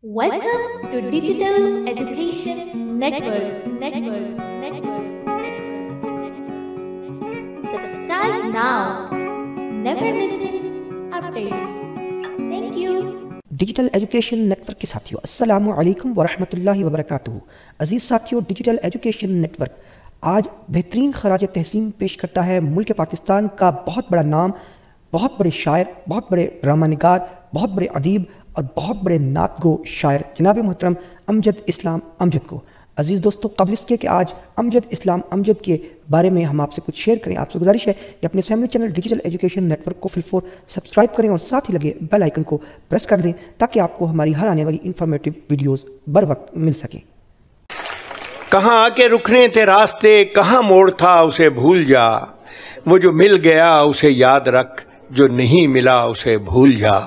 Welcome to Digital Education Network. Subscribe now. Never missing updates. Thank you. Digital education network के साथियों अस्सलामु अलैकुम वरहमतुल्लाहि वबरकातुहू। अजीज़ साथियों, डिजिटल एजुकेशन नेटवर्क आज बेहतरीन खराज तहसीन पेश करता है मुल्क पाकिस्तान का बहुत बड़ा नाम, बहुत बड़े शायर, बहुत बड़े ड्रामा निगार, बहुत बड़े अदीब और बहुत बड़े नात गो शायर जनाब मोहतरम अमजद इस्लाम अमजद को। अजीज़ दोस्तों, क़ब्ल इसके कि आज अमजद इस्लाम अमजद के बारे में हम आपसे कुछ शेयर करें, आपसे गुजारिश है कि अपने family channel digital education network को फिलफोर सब्सक्राइब करें और साथ ही लगे बेल आइकन को प्रेस कर दें ताकि आपको हमारी हर आने वाली इंफॉर्मेटिव वीडियोज़ बर वक्त मिल सकें। कहाँ आके रुकने थे रास्ते, कहाँ मोड़ था उसे भूल जा, वो जो मिल गया उसे याद रख, जो नहीं मिला उसे भूल जा।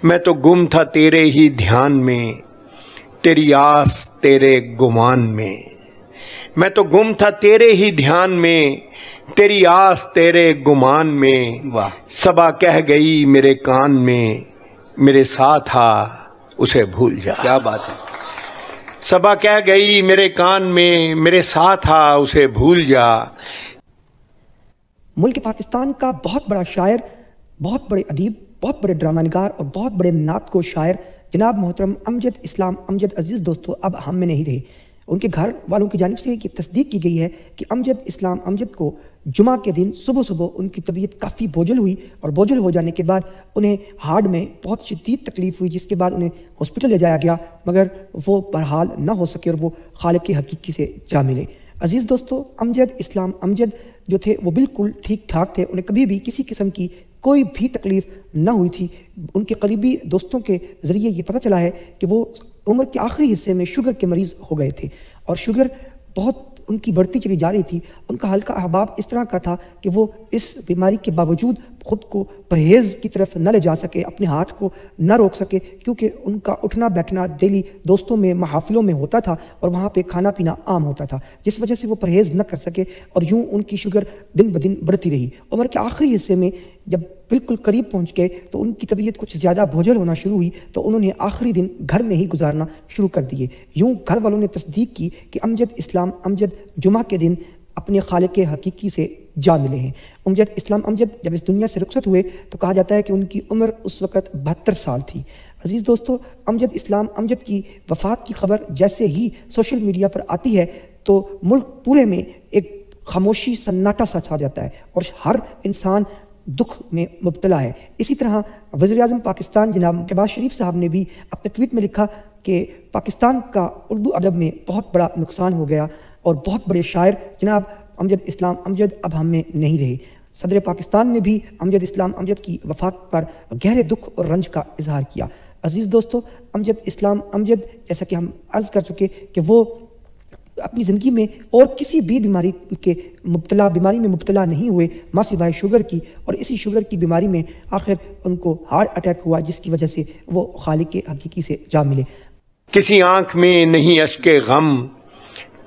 मैं तो गुम था तेरे ही ध्यान में, तेरी आस तेरे गुमान में। मैं तो गुम था तेरे ही ध्यान में, तेरी आस तेरे गुमान में। वाह। सबा कह गई मेरे कान में, मेरे साथ आ उसे भूल जा। क्या बात है। सबा कह गई मेरे कान में, मेरे साथ आ उसे भूल जा। मुल्क पाकिस्तान का बहुत बड़ा शायर, बहुत बड़े अदीब, बहुत बड़े ड्रामा निगार और बहुत बड़े नात को शायर जनाब मोहतरम अमजद इस्लाम अमजद अजीज़ दोस्तों अब हम में नहीं रहे। उनके घर वालों की जानिब से ये तस्दीक की गई है कि अमजद इस्लाम अमजद को जुमा के दिन सुबह सुबह उनकी तबीयत काफ़ी बोझल हुई और बोझल हो जाने के बाद उन्हें हार्ट में बहुत शदीद तकलीफ़ हुई, जिसके बाद उन्हें हॉस्पिटल ले जाया गया, मगर वो बहरहाल ना हो सके और वो खालिक हकीकी से जा मिले। अजीज़ दोस्तों, अमजद इस्लाम अमजद जो थे वो बिल्कुल ठीक ठाक थे, उन्हें कभी भी किसी किस्म की कोई भी तकलीफ़ ना हुई थी। उनके करीबी दोस्तों के ज़रिए ये पता चला है कि वो उम्र के आखिरी हिस्से में शुगर के मरीज़ हो गए थे और शुगर बहुत उनकी बढ़ती चली जा रही थी। उनका हल्का अहबाब इस तरह का था कि वो इस बीमारी के बावजूद ख़ुद को परहेज़ की तरफ न ले जा सके, अपने हाथ को न रोक सके, क्योंकि उनका उठना बैठना डेली दोस्तों में महफिलों में होता था और वहाँ पे खाना पीना आम होता था, जिस वजह से वो परहेज़ न कर सके और यूँ उनकी शुगर दिन ब दिन बढ़ती रही। उम्र के आखिरी हिस्से में जब बिल्कुल करीब पहुँच गए तो उनकी तबीयत कुछ ज़्यादा बोझल होना शुरू हुई, तो उन्होंने आखिरी दिन घर में ही गुजारना शुरू कर दिए। यूँ घर वालों ने तस्दीक की कि अमजद इस्लाम अमजद जुमा के दिन अपने खालिक हकीकी से जा मिले हैं। अमजद इस्लाम अमजद जब इस दुनिया से रुखसत हुए तो कहा जाता है कि उनकी उम्र उस वक़्त 72 साल थी। अजीज़ दोस्तों, अमजद इस्लाम अमजद की वफ़ात की खबर जैसे ही सोशल मीडिया पर आती है तो मुल्क पूरे में एक खामोशी सन्नाटा सा छा जाता है और हर इंसान दुख में मुब्तला है। इसी तरह वज़ीर-ए-आज़म पाकिस्तान जनाब शहबाज शरीफ साहब ने भी अपने ट्वीट में लिखा कि पाकिस्तान का उर्दू अदब में बहुत बड़ा नुकसान हो गया और बहुत बड़े शायर जनाब अमजद इस्लाम अमजद अब हम में नहीं रहे। सदर पाकिस्तान ने भी अमजद इस्लाम अमजद की वफ़ात पर गहरे दुख और रंज का इजहार किया। अजीज़ दोस्तों, अमजद इस्लाम अमजद जैसा कि हम अर्ज़ कर चुके कि वो अपनी ज़िंदगी में और किसी भी बीमारी में मुब्तला नहीं हुए माँ सिवाय शुगर की, और इसी शुगर की बीमारी में आखिर उनको हार्ट अटैक हुआ, जिसकी वजह से वो खालिक हकीकी से जा मिले। किसी आंख में नहीं अश्के गम,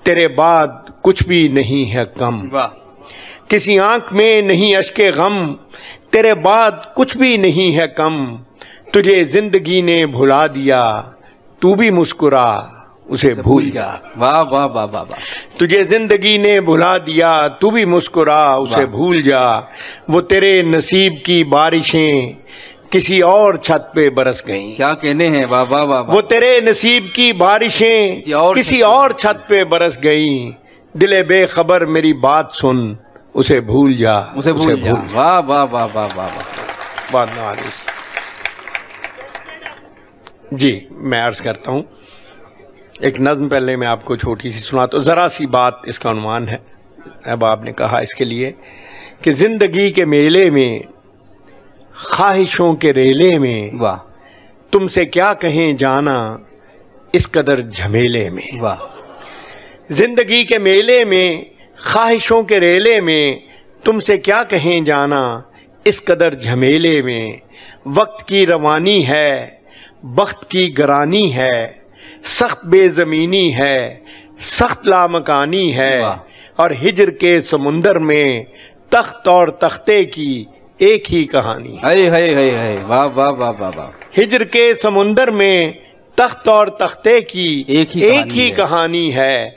तेरे बाद कुछ भी नहीं है कम। किसी आंख में नहीं अश्के गम, तेरे बाद कुछ भी नहीं है कम। तुझे जिंदगी ने भुला दिया, तू भी मुस्कुरा उसे भूल जा। वाह वाह वाह वाह वाह। तुझे जिंदगी ने भुला दिया, तू भी मुस्कुरा उसे भूल जा। वो तेरे नसीब की बारिशें किसी और छत पे बरस गईं। क्या कहने हैं। वाह वाह वाह। वो तेरे नसीब की बारिशें किसी और छत पे बरस गईं। दिले बेखबर मेरी बात सुन, उसे भूल जा, उसे भूल जा। वाह वाह वाह वाह वाह। बात ना जी, मैं अर्ज करता हूँ एक नज़्म पहले मैं आपको छोटी सी सुनाता हूँ, ज़रा सी बात इसका उन्वान है। अब आपने कहा इसके लिए कि ज़िंदगी के मेले में, ख्वाहिशों के रेले में, वाह, तुमसे क्या कहें जाना इस कदर झमेले में। वाह। ज़िंदगी के मेले में, ख्वाहिशों के रेले में, तुमसे क्या कहें जाना इस कदर झमेले में। वक्त की रवानी है, बख्त की गरानी है, सख्त बेज़मीनी है, सख्त लामकानी है, और हिजर के समुंदर में तख्त और तख्ते की एक ही कहानी। हाय हाय हाय हाय। वाह वाह वाह वाह वाह। हिजर के समुंदर में تخت اور تختے کی ایک ہی کہانی ہے،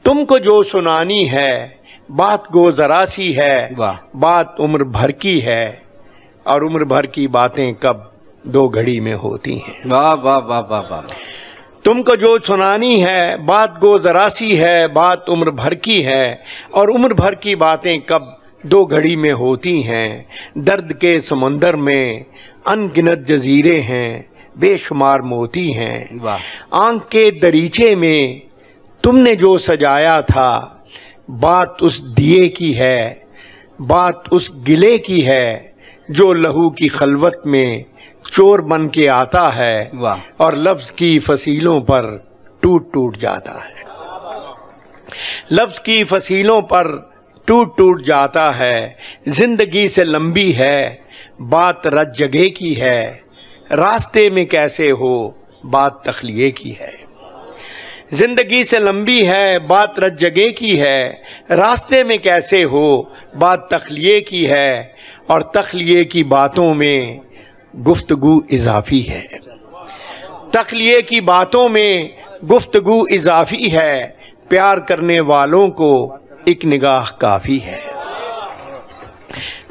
تم کو جو سنانی ہے بات گو ذرا سی ہے، بات عمر بھر کی ہے، اور عمر بھر کی باتیں کب دو گھڑی میں ہوتی ہیں۔ واہ واہ واہ واہ واہ۔ تم کو جو سنانی ہے بات گو ذرا سی ہے، بات عمر بھر کی ہے، اور عمر بھر کی باتیں کب دو گھڑی میں ہوتی ہیں۔ درد کے سمندر میں ان گنت جزیرے ہیں، بے شمار موتی ہیں۔ آنکھ کے دریچے میں تم نے جو سجایا تھا، بات اس دیے کی ہے، بات اس گلے کی ہے، جو لہو کی خلوت میں چور بن کے آتا ہے اور لفظ کی فصیلوں پر ٹوٹ ٹوٹ جاتا ہے۔ لفظ کی فصیلوں پر ٹوٹ ٹوٹ جاتا ہے۔ زندگی سے لمبی ہے بات رت جگہ کی ہے، راستے میں کیسے ہو بات تخلیے کی ہے۔ زندگی سے لمبی ہے بات رت جگہ کی ہے، راستے میں کیسے ہو بات تخلیے کی ہے، اور تخلیے کی باتوں میں گفتگو اضافی ہے۔ تخلیے کی باتوں میں گفتگو اضافی ہے، پیار کرنے والوں کو ایک نگاہ کافی ہے۔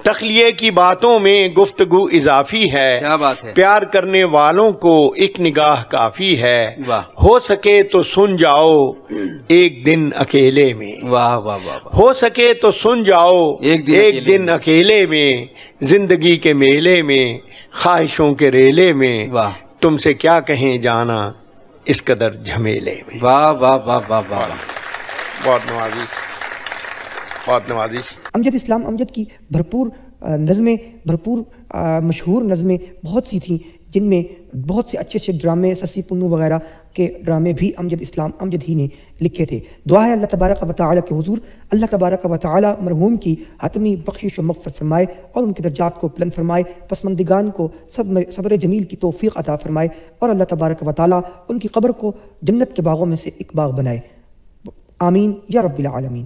تخلیے کی باتوں میں گفتگو اضافی ہے، کیا بات ہے، پیار کرنے والوں کو ایک نگاہ کافی ہے۔ ہو سکے تو سن جاؤ ایک دن اکیلے میں، واہ واہ واہ، ہو سکے تو سن جاؤ ایک دن اکیلے میں، زندگی کے میلے میں خواہشوں کے ریلے میں، تم سے کیا کہیں جانا اس قدر جھمیلے میں۔ واہ واہ واہ واہ واہ، بہت نوازش، بہت نوازش۔ امجد اسلام امجد کی بھرپور نظمیں، بھرپور مشہور نظمیں بہت سی تھیں، جن میں بہت سے اچھے اچھے ڈرامے، سسی پنو وغیرہ کے ڈرامے بھی امجد اسلام امجد ہی نے لکھے تھے۔ دعا ہے اللہ تبارک و تعالیٰ کے حضور، اللہ تبارک و تعالیٰ مرحوم کی حتمی بخشش و مغفرت فرمائے اور ان کے درجات کو بلند فرمائے، پسماندگان کو صبر جمیل کی توفیق عطا فرمائے، اور اللہ تبارک و تعالیٰ ان کی قبر کو جنت کے باغوں میں سے ایک باغ بنائے۔ آمین یا رب العالمین۔